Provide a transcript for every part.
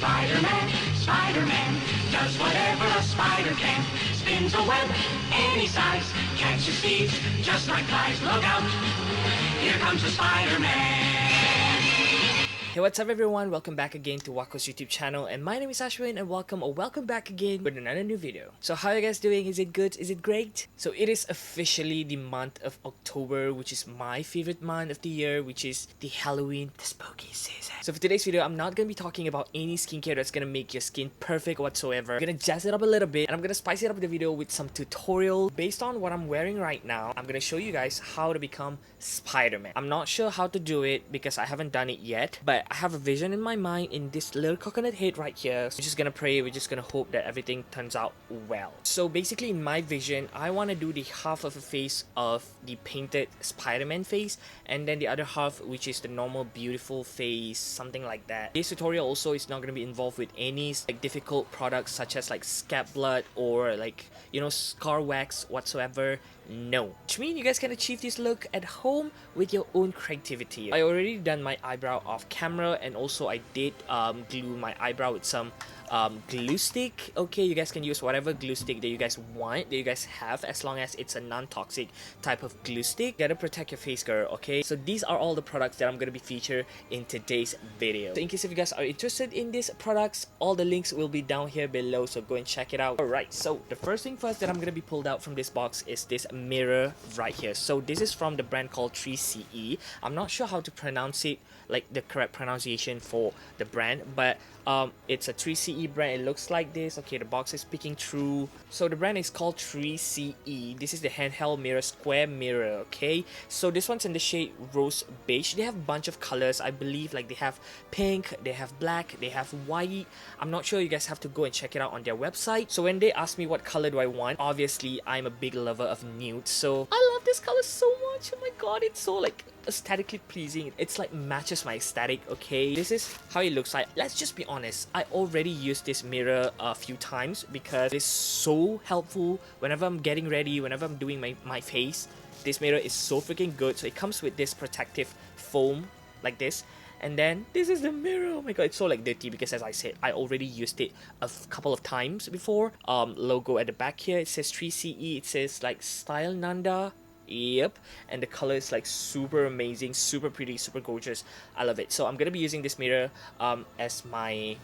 Spiderman, Spiderman does whatever a spider can. Spins a web any size, catches thieves just like flies. Look out, here comes the Spider-Man. Hey, what's up everyone? Welcome back again to WAKO's YouTube channel, and my name is Ashman, and welcome back again with another new video. So how are you guys doing? Is it good? Is it great? So it is officially the month of October, which is my favorite month of the year, which is the Halloween, the spooky season. So for today's video, I'm not gonna be talking about any skincare that's gonna make your skin perfect whatsoever. I'm gonna jazz it up a little bit, and I'm gonna spice it up the video with some tutorial based on what I'm wearing right now. I'm gonna show you guys how to become Spider-Man. I'm not sure how to do it because I haven't done it yet, but I have a vision in my mind in this little coconut head right here. So we're just gonna pray, we're just gonna hope that everything turns out well. So basically in my vision, I want to do the half of a face of the painted Spider-Man face, and then the other half, which is the normal beautiful face, something like that. This tutorial also is not gonna be involved with any like difficult products such as like scab blood or like, you know, scar wax whatsoever. No, which means you guys can achieve this look at home with your own creativity. I already done my eyebrow off camera, and also I did glue my eyebrow with some glue stick. Okay, you guys can use whatever glue stick that you guys want, that you guys have, as long as it's a non-toxic type of glue stick. Gotta protect your face, girl. Okay, so these are all the products that I'm gonna be featured in today's video. So in case if you guys are interested in these products, all the links will be down here below, so go and check it out. Alright, so the first thing first that I'm gonna be pulled out from this box is this mirror right here. So this is from the brand called 3CE. I'm not sure how to pronounce it, like the correct pronunciation for the brand, but it's a 3CE brand. It looks like this. Okay, the box is peeking through. So the brand is called 3CE. This is the handheld mirror, square mirror. Okay, so this one's in the shade rose beige. They have a bunch of colors, I believe. Like they have pink, they have black, they have white. I'm not sure, you guys have to go and check it out on their website. So when they ask me what color do I want, obviously I'm a big lover of nude, so I love this color so much. Oh my god, it's so like aesthetically pleasing. It's like matches my aesthetic. Okay, this is how it looks like. Let's just be honest, I already used this mirror a few times because it's so helpful whenever I'm getting ready, whenever I'm doing my face. This mirror is so freaking good. So it comes with this protective foam like this, and then this is the mirror. Oh my god, it's so like dirty because, as I said, I already used it a couple of times before. Logo at the back here, it says 3CE. It says like Style Nanda. Yep, and the color is like super amazing, super pretty, super gorgeous. I love it. So I'm gonna be using this mirror as my,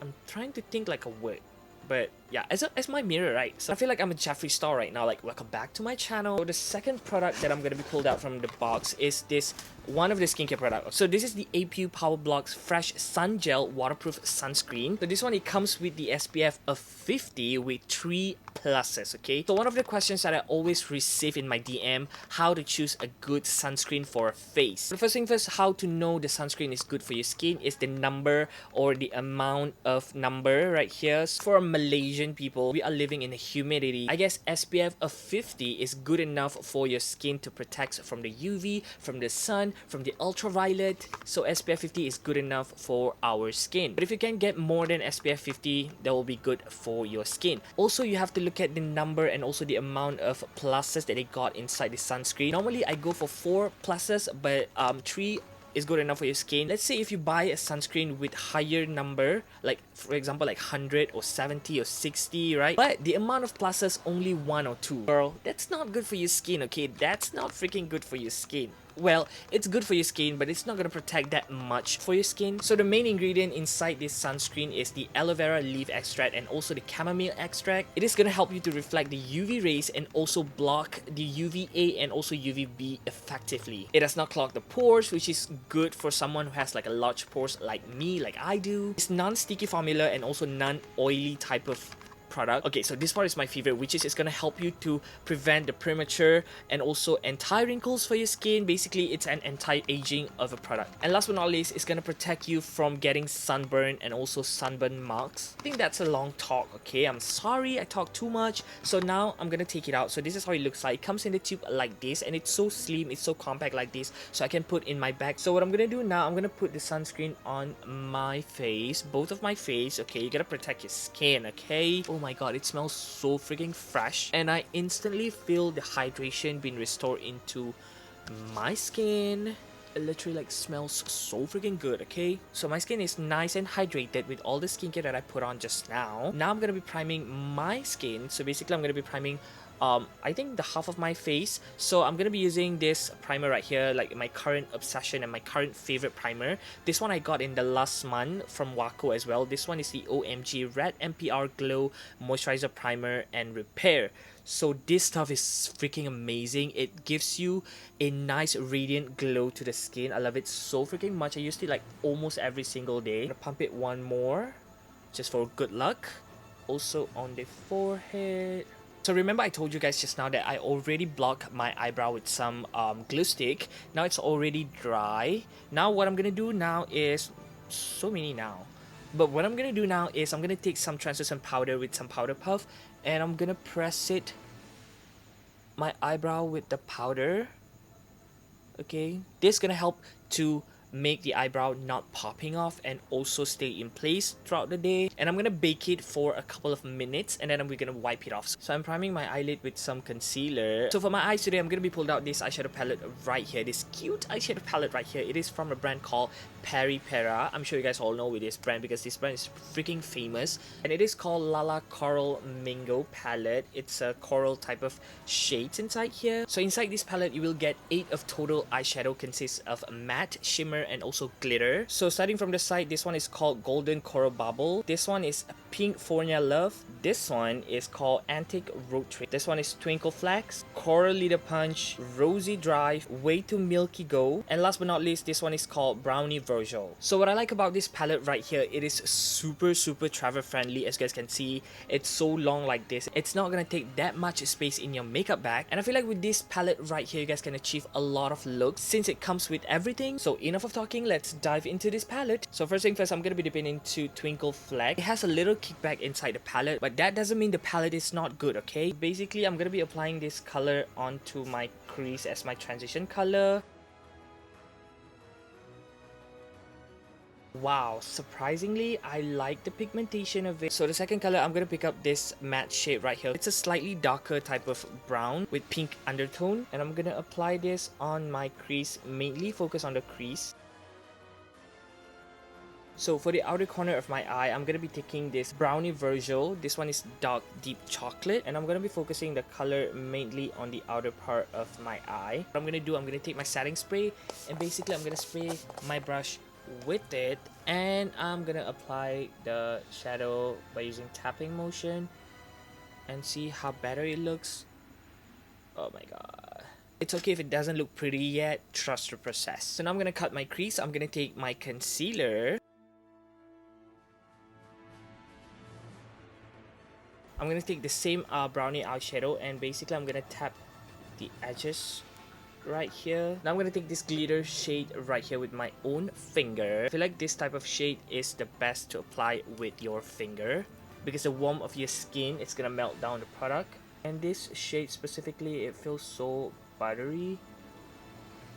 I'm trying to think like a word, but yeah, as my mirror, right? So I feel like I'm a Jeffree Star right now. Like, welcome back to my channel. So the second product that I'm gonna be pulled out from the box is this one of the skincare products. So this is the APU Power Blocks Fresh Sun Gel Waterproof Sunscreen. So this one, it comes with the SPF of 50 with 3 pluses. Okay, so one of the questions that I always receive in my DM, how to choose a good sunscreen for a face. So the first thing first, how to know the sunscreen is good for your skin is the number, or the amount of number right here. So for Malaysian people, we are living in a humidity. I guess SPF of 50 is good enough for your skin to protect from the UV, from the sun, from the ultraviolet. So SPF 50 is good enough for our skin. But if you can get more than SPF 50, that will be good for your skin. Also, you have to look at the number and also the amount of pluses that they got inside the sunscreen. Normally I go for 4 pluses, but 3 is good enough for your skin. Let's say if you buy a sunscreen with higher number, like for example like 100 or 70 or 60, right? But the amount of pluses only 1 or 2. Girl, that's not good for your skin. Okay, that's not freaking good for your skin. Well, it's good for your skin, but it's not gonna protect that much for your skin. So the main ingredient inside this sunscreen is the aloe vera leaf extract and also the chamomile extract. It is gonna help you to reflect the UV rays and also block the UVA and also UVB effectively. It does not clog the pores, which is good for someone who has like a large pores like me, like I do. It's non-sticky formula and also non-oily type of product. Okay, so this part is my favorite, which is it's gonna help you to prevent the premature and also anti-wrinkles for your skin. Basically, it's an anti-aging of a product. And last but not least, it's gonna protect you from getting sunburn and also sunburn marks. I think that's a long talk. Okay, I'm sorry I talked too much. So now I'm gonna take it out. So this is how it looks like. It comes in the tube like this, and it's so slim, it's so compact like this, so I can put in my bag. So what I'm gonna do now, I'm gonna put the sunscreen on my face, both of my face. Okay, you gotta protect your skin. Okay, oh my god, it smells so freaking fresh, and I instantly feel the hydration being restored into my skin. it literally like smells so freaking good, okay? So my skin is nice and hydrated with all the skincare that I put on just now. Now I'm gonna be priming my skin. So basically I'm gonna be priming I think the half of my face. So I'm gonna be using this primer right here, like my current obsession and my current favorite primer. This one I got in the last month from WAKO as well. This one is the OMG Red MPR Glow Moisturizer Primer and Repair. So this stuff is freaking amazing. It gives you a nice radiant glow to the skin. I love it so freaking much. I used it like almost every single day. I'm gonna pump it one more just for good luck. Also on the forehead. So remember I told you guys just now that I already blocked my eyebrow with some glue stick. Now it's already dry. Now what I'm gonna do now is, so many now. But what I'm gonna do now is I'm gonna take some translucent powder with some powder puff and I'm gonna press it my eyebrow with the powder. Okay, this is gonna help to make the eyebrow not popping off and also stay in place throughout the day. And I'm gonna bake it for a couple of minutes and then we're gonna wipe it off. So I'm priming my eyelid with some concealer. So for my eyes today, I'm gonna be pulled out this eyeshadow palette right here, this cute eyeshadow palette right here. It is from a brand called Peri Pera. I'm sure you guys all know with this brand because this brand is freaking famous, and it is called Lala Coral Mango palette. It's a coral type of shades inside here. So inside this palette you will get 8 of total eyeshadow, consists of matte, shimmer and also glitter. So starting from the side, this one is called Golden Coral Bubble. This one is Pink Fornia Love. This one is called Antique Road Trip. This one is Twinkle Flax, Coral Leader Punch, Rosy Drive, Way to Milky Go, and last but not least, this one is called Brownie Virgil. So what I like about this palette right here, it is super travel friendly. As you guys can see, it's so long like this. It's not gonna take that much space in your makeup bag, and I feel like with this palette right here, you guys can achieve a lot of looks since it comes with everything. So enough of talking, let's dive into this palette. So first thing first, I'm gonna be dipping into Twinkle Flag. It has a little kickback inside the palette, but that doesn't mean the palette is not good, okay? Basically, I'm gonna be applying this color onto my crease as my transition color. Wow, surprisingly, I like the pigmentation of it. So the second color, I'm gonna pick up this matte shade right here. It's a slightly darker type of brown with pink undertone, and I'm gonna apply this on my crease, mainly focus on the crease. So for the outer corner of my eye, I'm gonna be taking this Brownie Virgil. This one is dark deep chocolate, and I'm gonna be focusing the color mainly on the outer part of my eye. What I'm gonna do, I'm gonna take my setting spray, and basically I'm gonna spray my brush with it, and I'm gonna apply the shadow by using tapping motion and see how better it looks. Oh my god. It's okay if it doesn't look pretty yet, trust the process. So now I'm gonna cut my crease. I'm gonna take my concealer. I'm gonna take the same brownie eyeshadow, and basically I'm gonna tap the edges right here. Now I'm gonna take this glitter shade right here with my own finger. I feel like this type of shade is the best to apply with your finger because the warmth of your skin, it's gonna melt down the product. And this shade specifically, it feels so buttery.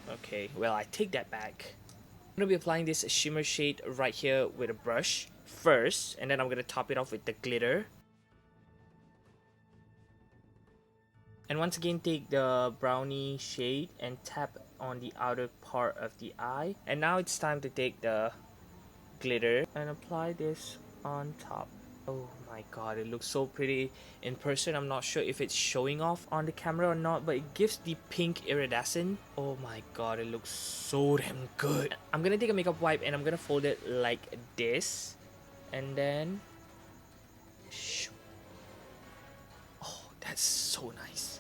Okay, well, I take that back. I'm gonna be applying this shimmer shade right here with a brush first, and then I'm gonna top it off with the glitter. And once again, take the brownie shade and tap on the outer part of the eye. And now it's time to take the glitter and apply this on top. Oh my god, it looks so pretty in person. I'm not sure if it's showing off on the camera or not, but it gives the pink iridescent. Oh my god, it looks so damn good. I'm gonna take a makeup wipe and I'm gonna fold it like this. And then... oh, that's so nice.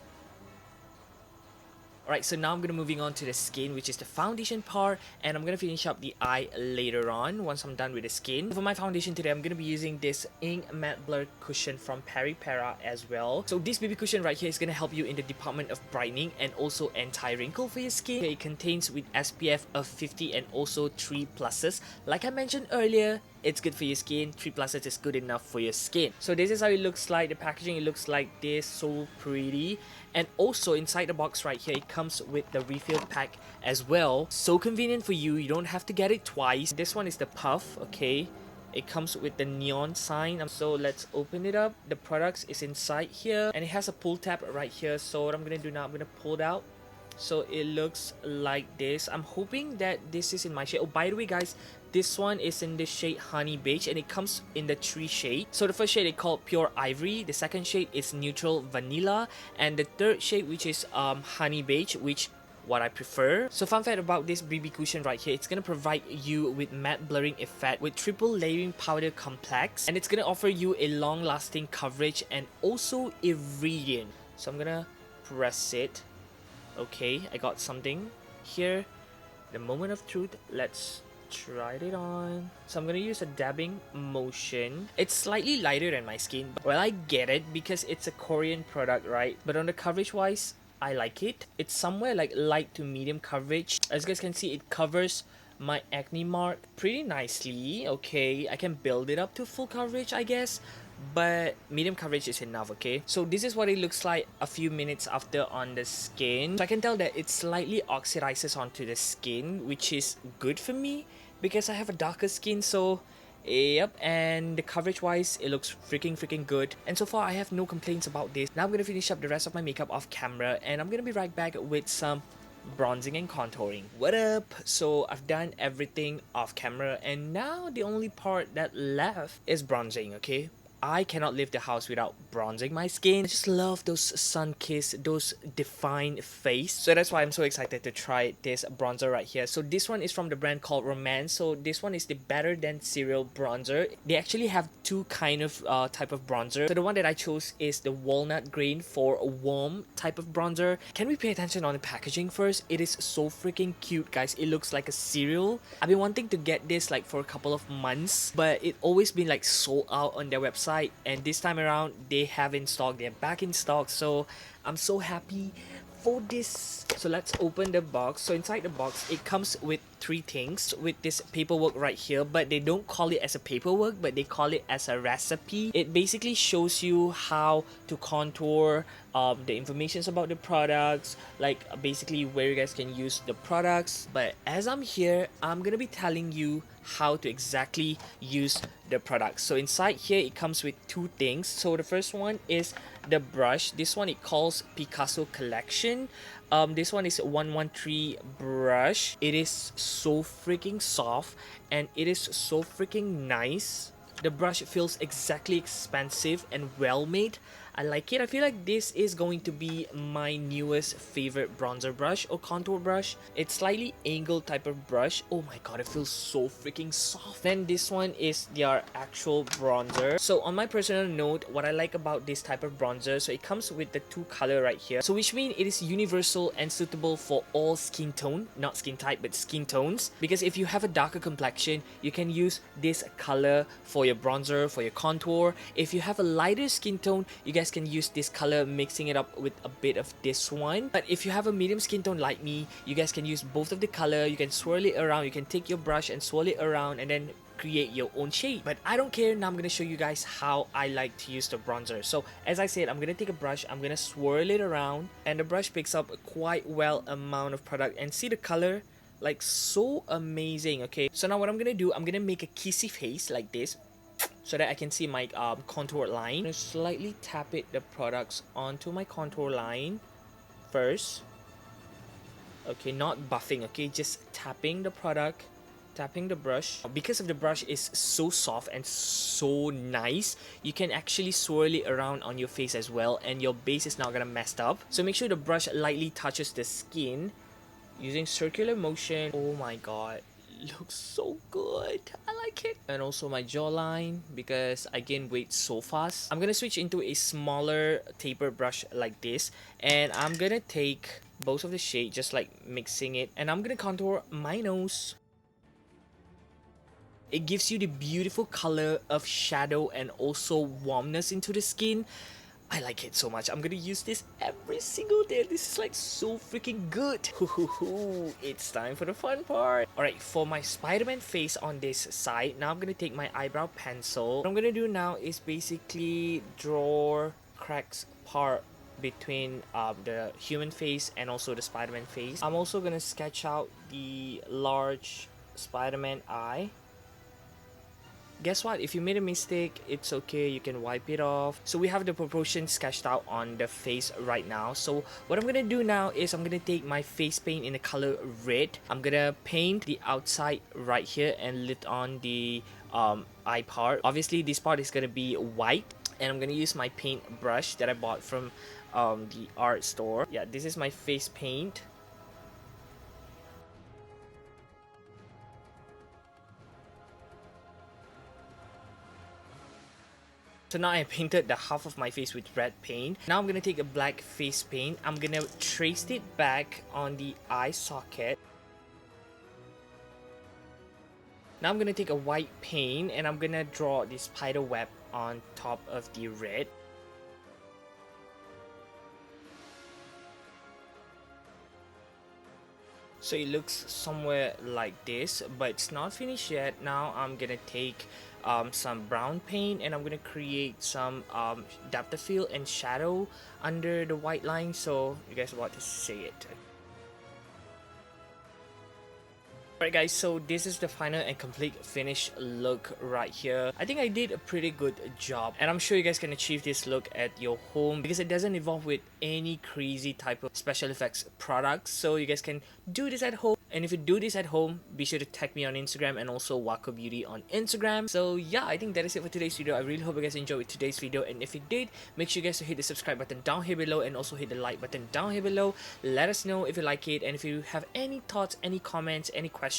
Alright, so now I'm gonna moving on to the skin, which is the foundation part, and I'm gonna finish up the eye later on once I'm done with the skin. For my foundation today, I'm gonna be using this Ink Matte Blur Cushion from Peri Pera as well. So this BB cushion right here is gonna help you in the department of brightening and also anti-wrinkle for your skin. It contains with SPF of 50 and also 3 pluses. Like I mentioned earlier, it's good for your skin. 3 pluses is good enough for your skin. So this is how it looks like. The packaging, it looks like this, so pretty. And also inside the box right here, it comes with the refill pack as well. So convenient for you, you don't have to get it twice. This one is the puff, okay? It comes with the neon sign. So let's open it up. The products is inside here, and it has a pull tab right here. So what I'm gonna do now, I'm gonna pull it out. So it looks like this. I'm hoping that this is in my shade. Oh, by the way guys, this one is in the shade Honey Beige, and it comes in the 3 shade. So the first shade is called Pure Ivory, the second shade is Neutral Vanilla, and the third shade, which is Honey Beige, which what I prefer. So fun fact about this BB cushion right here, it's gonna provide you with matte blurring effect with triple layering powder complex, and it's gonna offer you a long lasting coverage and also a radiant. So I'm gonna press it. Okay, I got something here. The moment of truth. Let's try it on. So I'm gonna use a dabbing motion. It's slightly lighter than my skin. Well, I get it because it's a Korean product, right? But on the coverage wise, I like it. It's somewhere like light to medium coverage. As you guys can see, it covers my acne mark pretty nicely. Okay, I can build it up to full coverage, I guess, but medium coverage is enough. Okay, so this is what it looks like a few minutes after on the skin. So I can tell that it slightly oxidizes onto the skin, which is good for me because I have a darker skin. So yep, and the coverage wise, it looks freaking good, and so far I have no complaints about this. Now I'm gonna finish up the rest of my makeup off camera, and I'm gonna be right back with some bronzing and contouring. What up? So I've done everything off camera, and now the only part that left is bronzing. Okay, I cannot leave the house without bronzing my skin. I just love those sun-kissed, those defined face. So that's why I'm so excited to try this bronzer right here. So this one is from the brand called Romance. So this one is the Better Than Cereal bronzer. They actually have two kind of type of bronzer. So the one that I chose is the walnut grain for a warm type of bronzer. Can we pay attention on the packaging first? It is so freaking cute, guys. It looks like a cereal. I've been wanting to get this like for a couple of months, but it always been like sold out on their website, and this time around they have in stock. They're back in stock, so I'm so happy for this. So let's open the box. So inside the box, it comes with three things with this paperwork right here, but they don't call it as a paperwork, but they call it as a recipe. It basically shows you how to contour, the informations about the products, like basically where you guys can use the products. But as I'm here, I'm gonna be telling you how to exactly use the products. So inside here, it comes with two things. So the first one is the brush. This one it calls Picasso Collection. This one is a 113 brush. It is so freaking soft and it is so freaking nice. The brush feels exactly expensive and well made. I like it. I feel like this is going to be my newest favorite bronzer brush or contour brush. It's slightly angled type of brush. Oh my god, it feels so freaking soft. Then this one is their actual bronzer. So on my personal note, what I like about this type of bronzer, so it comes with the two color right here. So which means it is universal and suitable for all skin tone, not skin type, but skin tones. Because if you have a darker complexion, you can use this color for your bronzer, for your contour. If you have a lighter skin tone, you guys can use this color, mixing it up with a bit of this one. But if you have a medium skin tone like me, you guys can use both of the color. You can swirl it around. You can take your brush and swirl it around and then create your own shade. But I don't care. Now I'm gonna show you guys how I like to use the bronzer. So as I said, I'm gonna take a brush, I'm gonna swirl it around, and the brush picks up a quite well amount of product, and see the color, like so amazing. Okay, so now what I'm gonna do, I'm gonna make a kissy face like this, so that I can see my contour line. I'm gonna slightly tap it, the products onto my contour line first. Okay, not buffing, okay, just tapping the product, tapping the brush. Because of the brush is so soft and so nice, you can actually swirl it around on your face as well, and your base is not gonna mess up. So make sure the brush lightly touches the skin using circular motion. Oh my god, looks so good. I like it. And also my jawline, because I gain weight so fast. I'm gonna switch into a smaller taper brush like this, and I'm gonna take both of the shade, just like mixing it, and I'm gonna contour my nose. It gives you the beautiful color of shadow and also warmness into the skin. I like it so much. I'm gonna use this every single day. This is like so freaking good. It's time for the fun part. Alright, for my Spiderman face on this side, now I'm gonna take my eyebrow pencil. What I'm gonna do now is basically draw cracks part between the human face and also the Spiderman face. I'm also gonna sketch out the large Spiderman eye. guess what, if you made a mistake, it's okay, you can wipe it off. So we have the proportion sketched out on the face right now. So what I'm gonna do now is I'm gonna take my face paint in the color red. I'm gonna paint the outside right here and lit on the eye part. Obviously this part is gonna be white, and I'm gonna use my paint brush that I bought from the art store. Yeah, this is my face paint. So now I painted the half of my face with red paint. Now I'm gonna take a black face paint. I'm gonna trace it back on the eye socket. Now I'm gonna take a white paint and I'm gonna draw the spider web on top of the red. So it looks somewhere like this, but it's not finished yet. Now I'm gonna take some brown paint and I'm gonna create some depth of field and shadow under the white line. So you guys want to see it. Alright guys, so this is the final and complete finished look right here. I think I did a pretty good job, and I'm sure you guys can achieve this look at your home because it doesn't involve with any crazy type of special effects products. So you guys can do this at home, and if you do this at home, be sure to tag me on Instagram and also WAKO Beauty on Instagram. So yeah, I think that is it for today's video. I really hope you guys enjoyed today's video, and if you did, make sure you guys to hit the subscribe button down here below and also hit the like button down here below. Let us know if you like it, and if you have any thoughts, any comments, any questions,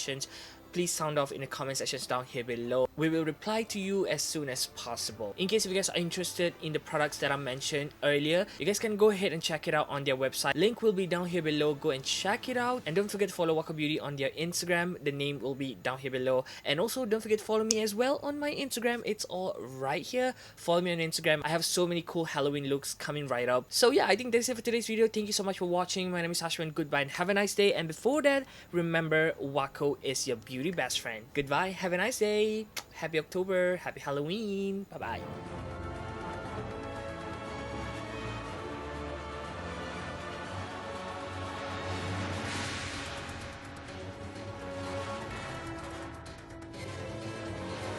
please sound off in the comment sections down here below. We will reply to you as soon as possible. In case if you guys are interested in the products that I mentioned earlier, you guys can go ahead and check it out on their website. Link will be down here below. Go and check it out, and don't forget to follow WAKO Beauty on their Instagram. The name will be down here below, and also don't forget to follow me as well on my Instagram. It's all right here. Follow me on Instagram. I have so many cool Halloween looks coming right up. So yeah, I think that's it for today's video. Thank you so much for watching. My name is Ashman. Goodbye and have a nice day. And before that, remember, WAKO is your beauty best friend. Goodbye, have a nice day, happy October, happy Halloween, bye bye.